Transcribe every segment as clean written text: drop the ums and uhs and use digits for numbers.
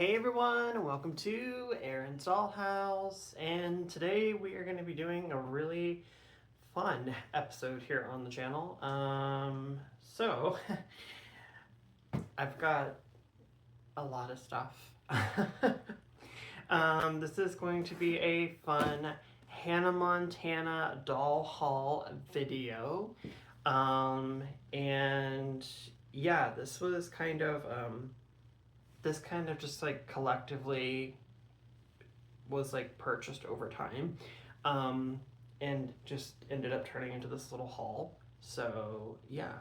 Hey everyone, welcome to Aaron's Dollhouse, and today we are going to be doing a really fun episode here on the channel. I've got a lot of stuff. This is going to be a fun Hannah Montana doll haul video. And yeah, this kind of just like collectively was like purchased over time, and just ended up turning into this little haul. So yeah,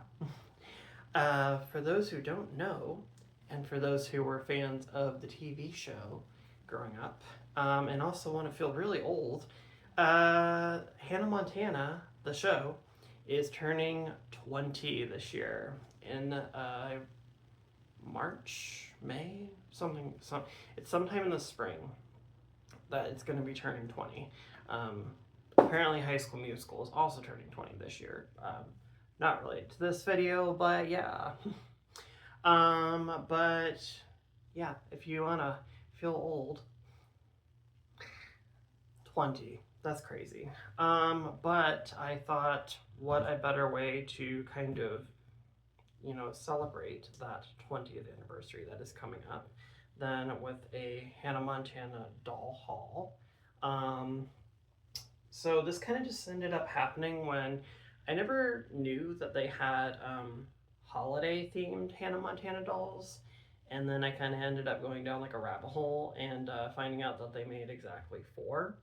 for those who don't know, and for those who were fans of the TV show growing up, and also want to feel really old, Hannah Montana, the show, is turning 20 this year in March, May, something. It's sometime in the spring that it's going to be turning 20. Apparently, High School Musical is also turning 20 this year. Not related to this video, but yeah. But yeah, if you want to feel old, 20. That's crazy. But I thought, what a better way to kind of, celebrate that 20th anniversary that is coming up than with a Hannah Montana doll haul. So this kind of just ended up happening when I never knew that they had holiday themed Hannah Montana dolls. And then I kind of ended up going down like a rabbit hole and finding out that they made exactly four.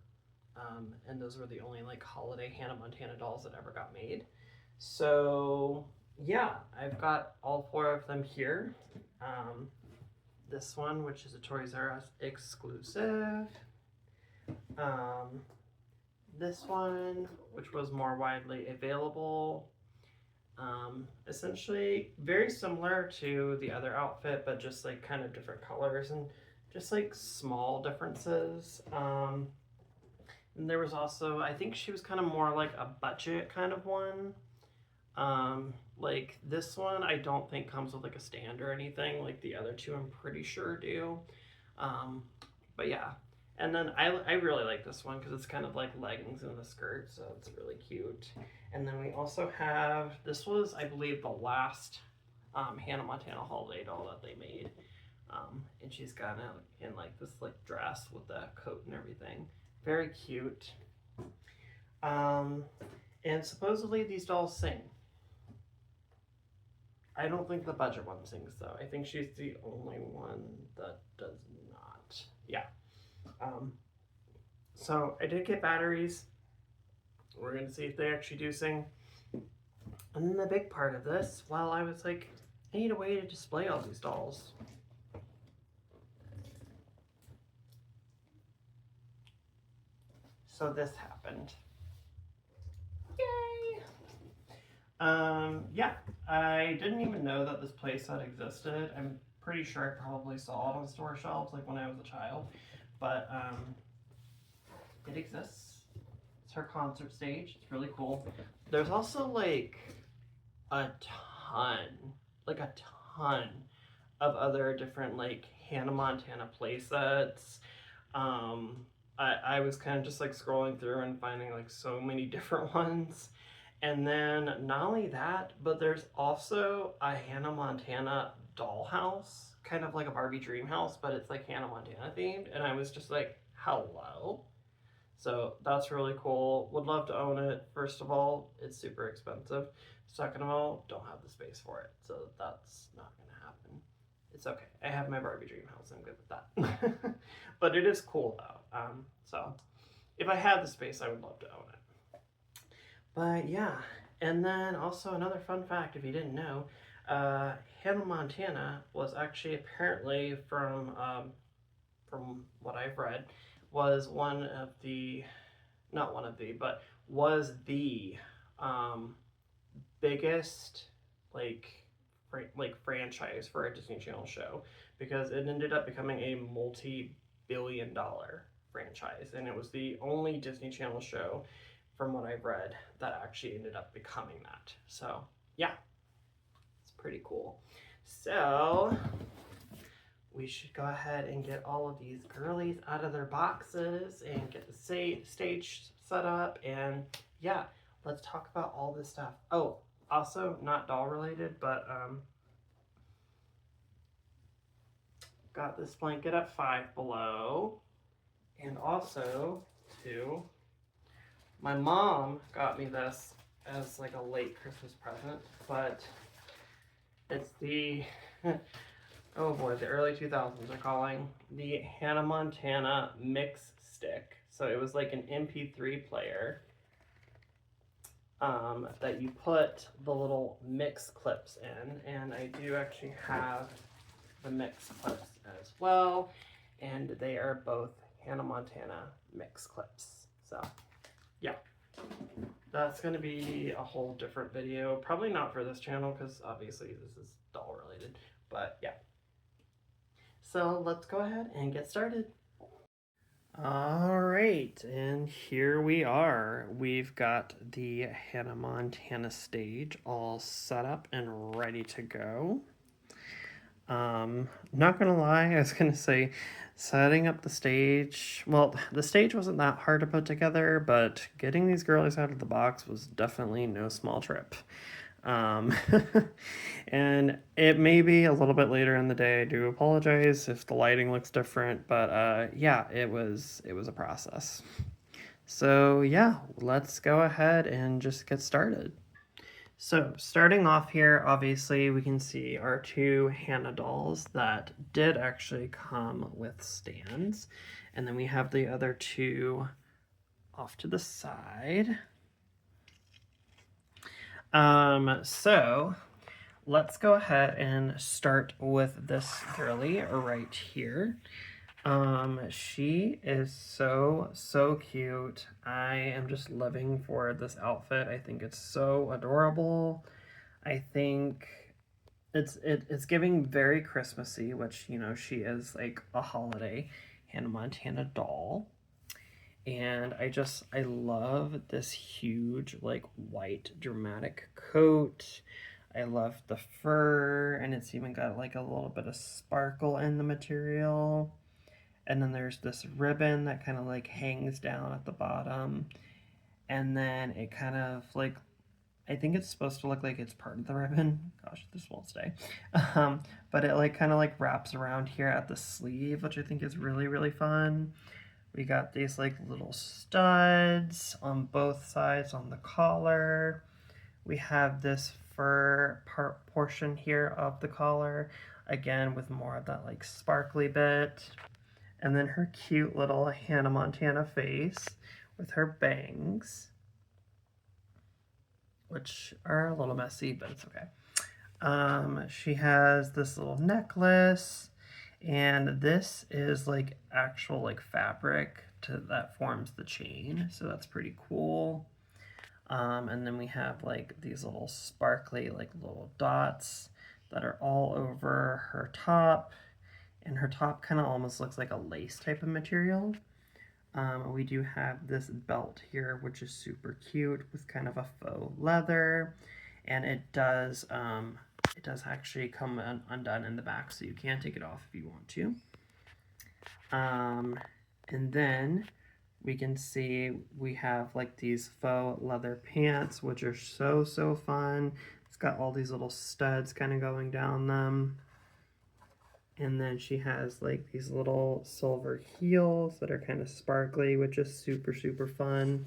And those were the only like holiday Hannah Montana dolls that ever got made. So yeah, I've got all four of them here. This one, which is a Toys R Us exclusive. This one, which was more widely available. Essentially very similar to the other outfit, but just like kind of different colors and just like small differences. And there was also, I think she was kind of more like a budget kind of one. Like this one, I don't think comes with like a stand or anything. Like the other two, I'm pretty sure do. But yeah. And then I really like this one because it's kind of like leggings and a skirt, so it's really cute. And then we also have, this was, I believe, the last Hannah Montana holiday doll that they made. And she's got it in like this like dress with the coat and everything. Very cute. And supposedly these dolls sing. I don't think the budget one sings though. I think she's the only one that does not. Yeah. So I did get batteries. We're gonna see if they actually do sing. And then the big part of this, while I was like, I need a way to display all these dolls. So this happened. Yay! Yeah, I didn't even know that this playset existed. I'm pretty sure I probably saw it on store shelves like when I was a child, but it exists. It's her concert stage. It's really cool. There's also like a ton of other different like Hannah Montana playsets. I was kind of just like scrolling through and finding like so many different ones. And then not only that, but there's also a Hannah Montana dollhouse, kind of like a Barbie dream house, but it's like Hannah Montana themed. And I was just like, hello. So that's really cool. Would love to own it. First of all, it's super expensive. Second of all, don't have the space for it. So that's not going to happen. It's okay. I have my Barbie dream house. I'm good with that. But it is cool though. So if I had the space, I would love to own it. But yeah, and then also another fun fact, if you didn't know, Hannah Montana was actually apparently from what I've read, was one of the, not one of the, but was the biggest like franchise for a Disney Channel show, because it ended up becoming a multi-billion-dollar franchise, and it was the only Disney Channel show, from what I've read, that actually ended up becoming that. So yeah, it's pretty cool. So we should go ahead and get all of these girlies out of their boxes and get the stage set up. And yeah, let's talk about all this stuff. Oh, also not doll related, but got this blanket at Five Below. And also, too, my mom got me this as like a late Christmas present, but it's the, oh boy, the early 2000s are calling, the Hannah Montana Mix Stick. So it was like an MP3 player that you put the little mix clips in, and I do actually have the mix clips as well, and they are both Hannah Montana mix clips. So yeah, that's going to be a whole different video, probably not for this channel because obviously this is doll related, but yeah. So let's go ahead and get started. All right, and here we are. We've got the Hannah Montana stage all set up and ready to go. Not gonna lie, I was gonna say setting up the stage, well, the stage wasn't that hard to put together, but getting these girlies out of the box was definitely no small trip. Um, and it may be a little bit later in the day. I do apologize if the lighting looks different, but yeah, it was a process. So yeah, let's go ahead and just get started. So starting off here, obviously we can see our two Hannah dolls that did actually come with stands. And then we have the other two off to the side. So let's go ahead and start with this girly right here. She is so cute. I am just living for this outfit. I think it's so adorable. I think it's giving very Christmassy, which, you know, she is like a holiday Hannah Montana doll. And I love this huge, like, white dramatic coat. I love the fur, and it's even got like a little bit of sparkle in the material. And then there's this ribbon that kind of like hangs down at the bottom. And then it kind of like, I think it's supposed to look like it's part of the ribbon. Gosh, this won't stay. But it like kind of like wraps around here at the sleeve, which I think is really fun. We got these like little studs on both sides on the collar. We have this fur portion here of the collar, again with more of that like sparkly bit. And then her cute little Hannah Montana face with her bangs, which are a little messy, but it's okay. She has this little necklace, and this is like actual like fabric that forms the chain, so that's pretty cool. And then we have like these little sparkly like little dots that are all over her top, and her top kind of almost looks like a lace type of material. We do have this belt here, which is super cute with kind of a faux leather, and it does actually come undone in the back, so you can take it off if you want to. And then we can see we have like these faux leather pants, which are so fun. It's got all these little studs kind of going down them. And then she has like these little silver heels that are kind of sparkly, which is super fun.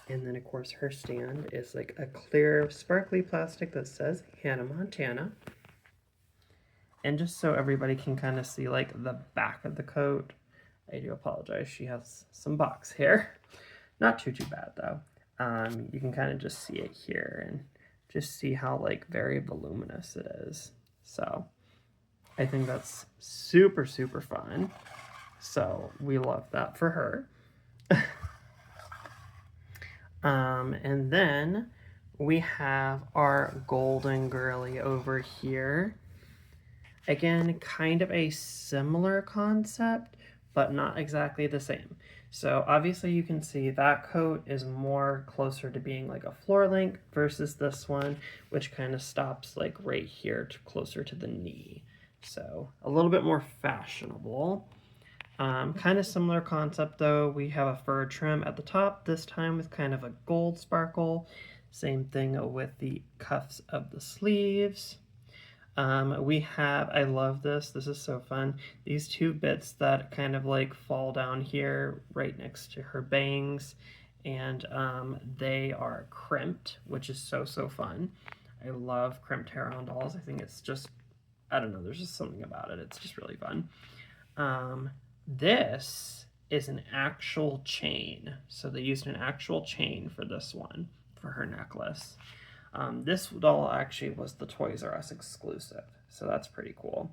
And then of course her stand is like a clear sparkly plastic that says Hannah Montana. And just so everybody can kind of see like the back of the coat, I do apologize, she has some box hair. Not too bad though. You can kind of just see it here and just see how like very voluminous it is. So I think that's super fun. So we love that for her. And then we have our golden girly over here. Again, kind of a similar concept, but not exactly the same. So obviously you can see that coat is more closer to being like a floor length versus this one, which kind of stops like right here closer to the knee. So a little bit more fashionable. Kind of similar concept though. We have a fur trim at the top, this time with kind of a gold sparkle. Same thing with the cuffs of the sleeves. We have, I love this, this is so fun, these two bits that kind of like fall down here right next to her bangs, and they are crimped, which is so fun. I love crimped hair on dolls. I think it's just, I don't know, there's just something about it. It's just really fun. This is an actual chain. So they used an actual chain for this one, for her necklace. This doll actually was the Toys R Us exclusive, so that's pretty cool.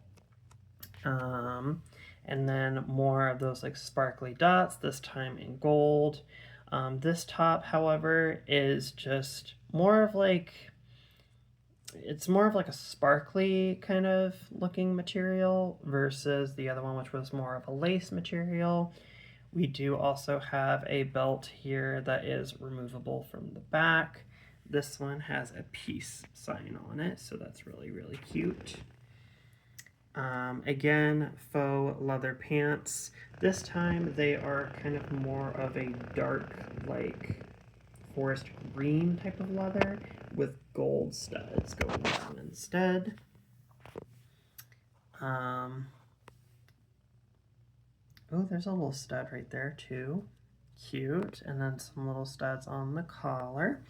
And then more of those like sparkly dots, this time in gold. This top, however, is just more of like, it's more of like a sparkly kind of looking material versus the other one, which was more of a lace material. We do also have a belt here that is removable from the back. This one has a peace sign on it, so that's really cute. Again, faux leather pants. This time they are kind of more of a dark, like forest green type of leather with gold studs going down instead. Oh, there's a little stud right there too. Cute. And then some little studs on the collar.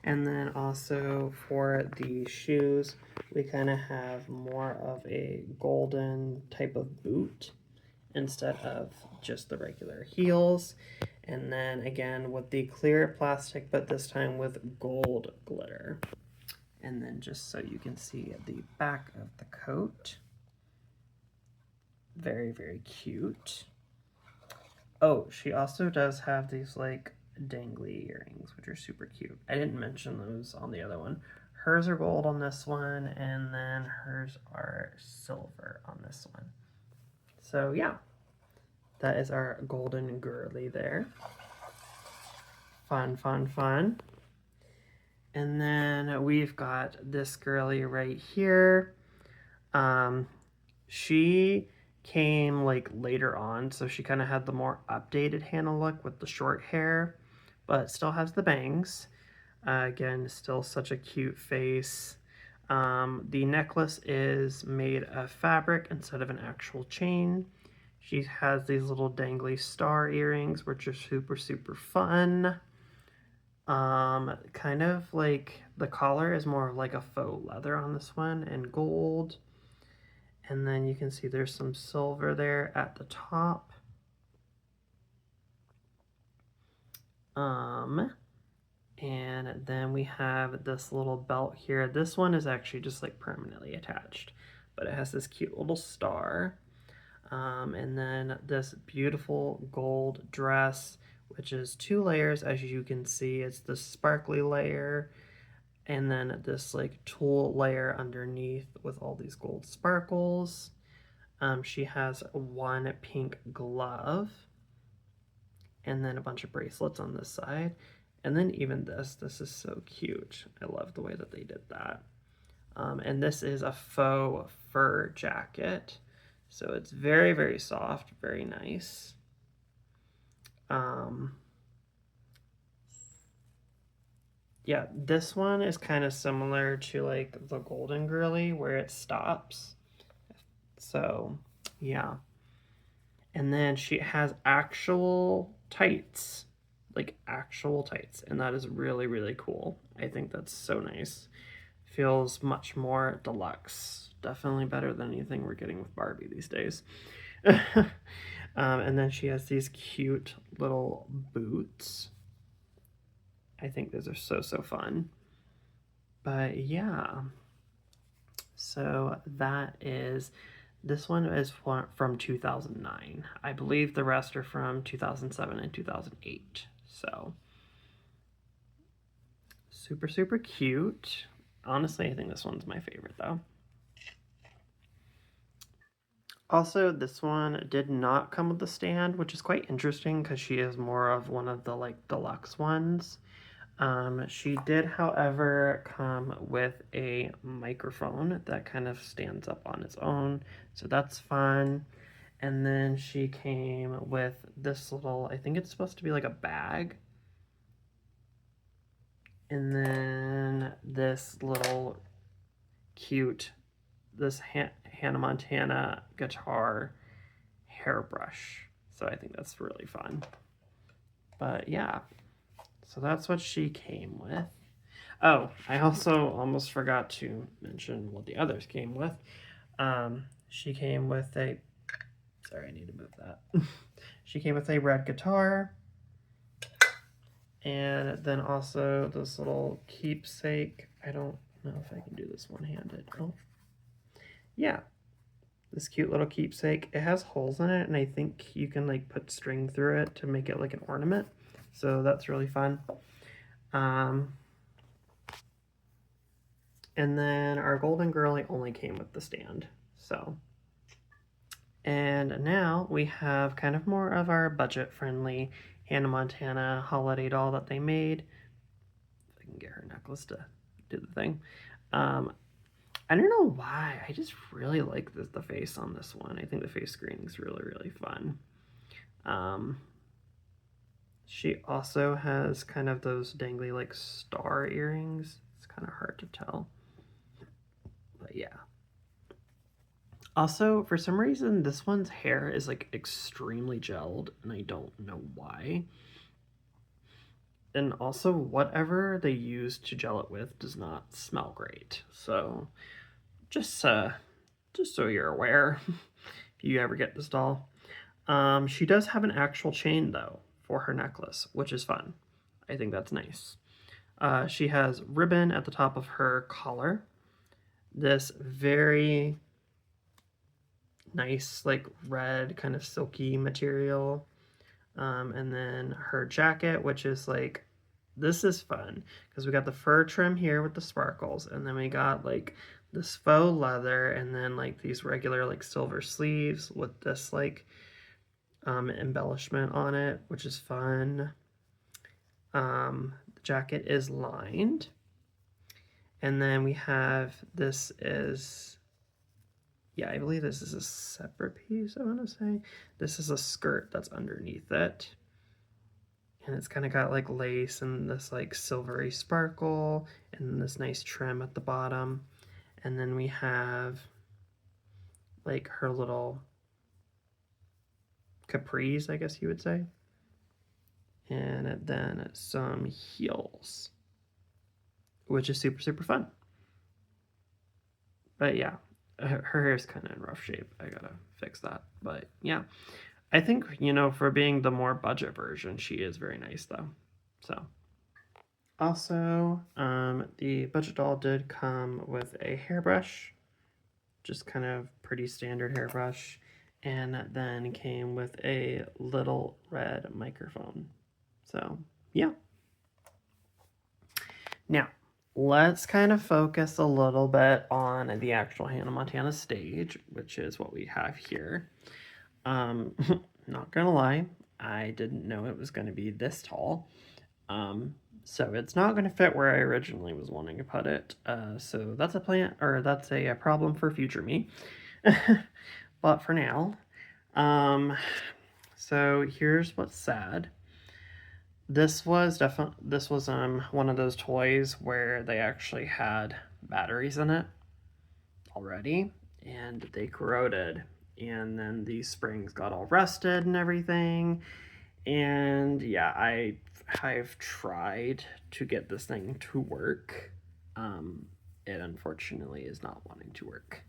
And then also for the shoes, we kind of have more of a golden type of boot instead of just the regular heels. And then again with the clear plastic, but this time with gold glitter. And then just so you can see the back of the coat. Very cute. Oh, she also does have these like dangly earrings, which are super cute. I didn't mention those on the other one. Hers are gold on this one, and then hers are silver on this one. So yeah, that is our golden girly there. Fun. And then we've got this girly right here. She came like later on, so she kind of had the more updated Hannah look with the short hair, but still has the bangs. Again, still such a cute face. The necklace is made of fabric instead of an actual chain. She has these little dangly star earrings, which are super fun. Kind of like the collar is more like a faux leather on this one and gold. And then you can see there's some silver there at the top. And then we have this little belt here. This one is actually just like permanently attached, but it has this cute little star. And then this beautiful gold dress, which is 2 layers, as you can see. It's the sparkly layer, and then this like tulle layer underneath with all these gold sparkles. She has one pink glove, and then a bunch of bracelets on this side. And then even this is so cute. I love the way that they did that. And this is a faux fur jacket. So it's very soft, very nice. Yeah, this one is kind of similar to like the Golden Girly where it stops. So yeah. And then she has actual tights, like actual tights, and that is really cool. I think that's so nice. Feels much more deluxe. Definitely better than anything we're getting with Barbie these days. And then she has these cute little boots. I think those are so fun. But yeah. So that is, this one is from 2009. I believe the rest are from 2007 and 2008. So super cute. Honestly, I think this one's my favorite though. Also, this one did not come with the stand, which is quite interesting because she is more of one of the like deluxe ones. She did, however, come with a microphone that kind of stands up on its own, so that's fun. And then she came with this little, I think it's supposed to be like a bag. And then this little cute, this Hannah Montana guitar hairbrush. So I think that's really fun. But yeah, so that's what she came with. Oh, I also almost forgot to mention what the others came with. She came with a, sorry, I need to move that. She came with a red guitar, and then also this little keepsake. I don't know if I can do this one-handed. Oh, yeah, this cute little keepsake. It has holes in it, and I think you can like put string through it to make it like an ornament. So that's really fun. And then our golden girlie only came with the stand. So, and now we have kind of more of our budget-friendly Hannah Montana holiday doll that they made. If I can get her necklace to do the thing. I don't know why. I just really like the face on this one. I think the face screening is really, really fun. She also has kind of those dangly like star earrings. It's kind of hard to tell. But yeah. Also, for some reason, this one's hair is like extremely gelled, and I don't know why. And also, whatever they use to gel it with does not smell great. So, just so you're aware, if you ever get this doll. She does have an actual chain though for her necklace, which is fun. I think that's nice. She has ribbon at the top of her collar. This very nice, like red, kind of silky material. And then her jacket, which is like, this is fun because we got the fur trim here with the sparkles, and then we got like this faux leather, and then like these regular like silver sleeves with this like embellishment on it, which is fun. The jacket is lined, and then we have, this is, yeah, I believe this is a separate piece, I want to say. This is a skirt that's underneath it. And it's kind of got like lace and this like silvery sparkle and this nice trim at the bottom. And then we have like her little capris, I guess you would say. And then some heels, which is super, super fun. But yeah, her hair is kind of in rough shape. I gotta fix that. But yeah, I think, you know, for being the more budget version, she is very nice though. So. Also, the budget doll did come with a hairbrush, just kind of pretty standard hairbrush, and then came with a little red microphone. So, yeah. Now, let's kind of focus a little bit on the actual Hannah Montana stage, which is what we have here. Not gonna lie, I didn't know it was gonna be this tall. So it's not going to fit where I originally was wanting to put it. So that's a problem for future me. But for now, so here's what's sad. This was one of those toys where they actually had batteries in it already, and they corroded, and then these springs got all rusted and everything. And yeah, I've tried to get this thing to work. It unfortunately is not wanting to work.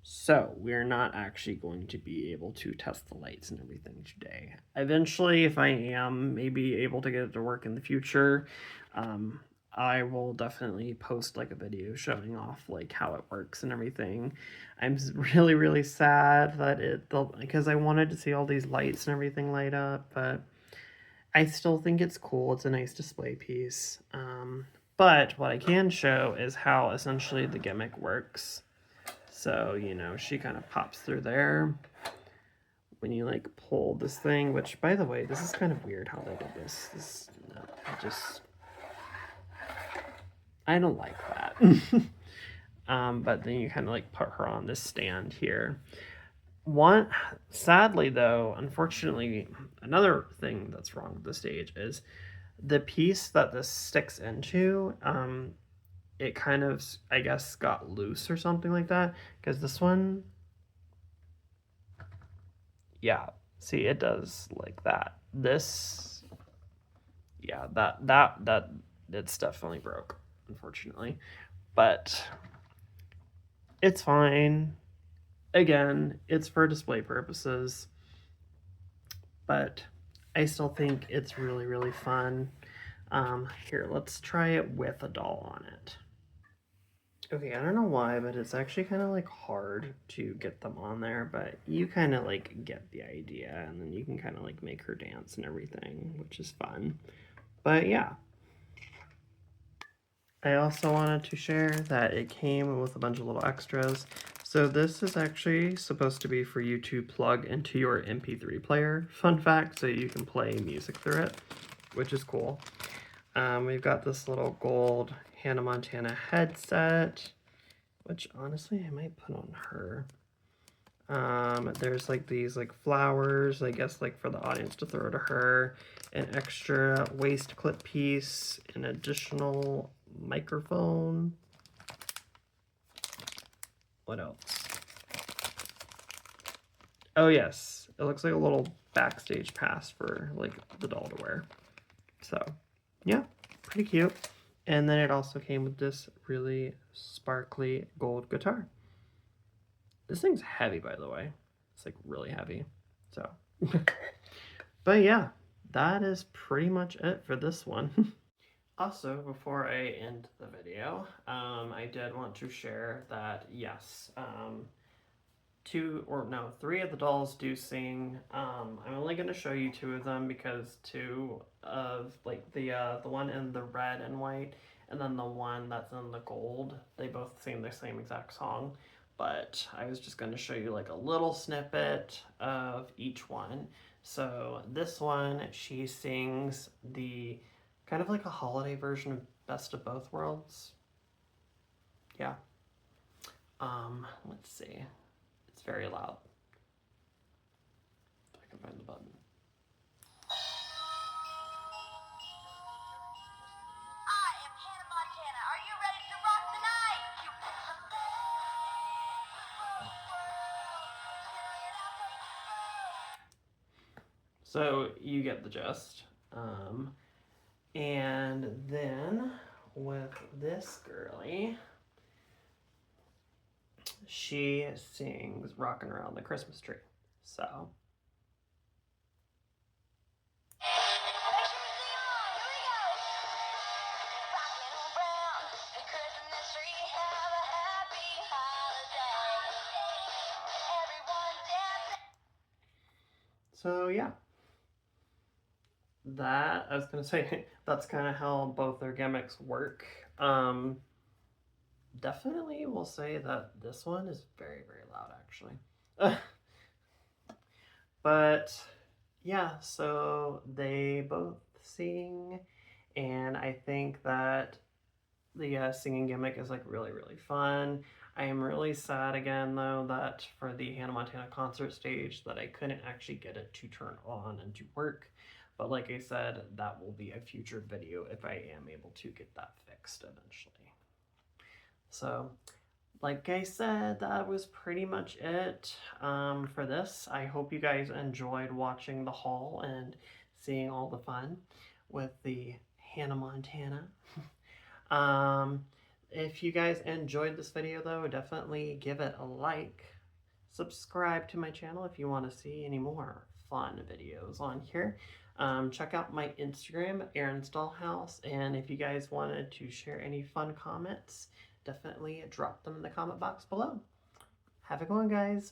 So we're not actually going to be able to test the lights and everything today. Eventually, if I am maybe able to get it to work in the future, I will definitely post like a video showing off like how it works and everything. I'm really, really sad that because I wanted to see all these lights and everything light up, but I still think it's cool. It's a nice display piece. But what I can show is how essentially the gimmick works. So, you know, she kind of pops through there when you like pull this thing, which by the way, this is kind of weird how they did this. I don't like that. But then you kind of like put her on this stand here. One, sadly though, unfortunately, another thing that's wrong with the stage is the piece that this sticks into. It kind of, I guess, got loose or something like that. Because this one, yeah, see, it does like that. This, yeah, that it's definitely broke, unfortunately. But it's fine. Again, it's for display purposes, but I still think it's really, really fun. Here, let's try it with a doll on it. Okay, I don't know why, but it's actually kind of like hard to get them on there, but you kind of like get the idea, and then you can kind of like make her dance and everything, which is fun. But yeah. I also wanted to share that it came with a bunch of little extras. So this is actually supposed to be for you to plug into your MP3 player, fun fact, so you can play music through it, which is cool. We've got this little gold Hannah Montana headset, which honestly I might put on her. There's like these like flowers, I guess like for the audience to throw to her, an extra waist clip piece, an additional microphone. What else? Oh yes, it looks like a little backstage pass for like the doll to wear. So yeah, pretty cute. And then it also came with this really sparkly gold guitar. This thing's heavy, by the way. It's like really heavy. So, but yeah, that is pretty much it for this one. Also, before I end the video, I did want to share that yes, three of the dolls do sing. I'm only going to show you two of them because two of like the one in the red and white, and then the one that's in the gold, they both sing the same exact song. But I was just going to show you like a little snippet of each one. So this one, she sings the kind of like a holiday version of Best of Both Worlds. Yeah. Let's see. It's very loud. If I can find the button. I am Hannah Montana. Are you ready to rock the night? So you get the gist. And then with this girly, she sings Rockin' Around the Christmas Tree. So. So yeah. That, I was going to say, that's kind of how both their gimmicks work. Definitely will say that this one is very, very loud, actually. But yeah, so they both sing, and I think that the singing gimmick is like really, really fun. I am really sad again though that for the Hannah Montana concert stage that I couldn't actually get it to turn on and to work. But like I said, that will be a future video if I am able to get that fixed eventually. So like I said, that was pretty much it for this. I hope you guys enjoyed watching the haul and seeing all the fun with the Hannah Montana. If you guys enjoyed this video though, definitely give it a like. Subscribe to my channel if you want to see any more fun videos on here. Check out my Instagram, Aaron's Dollhouse, and if you guys wanted to share any fun comments, definitely drop them in the comment box below. Have a good one, guys.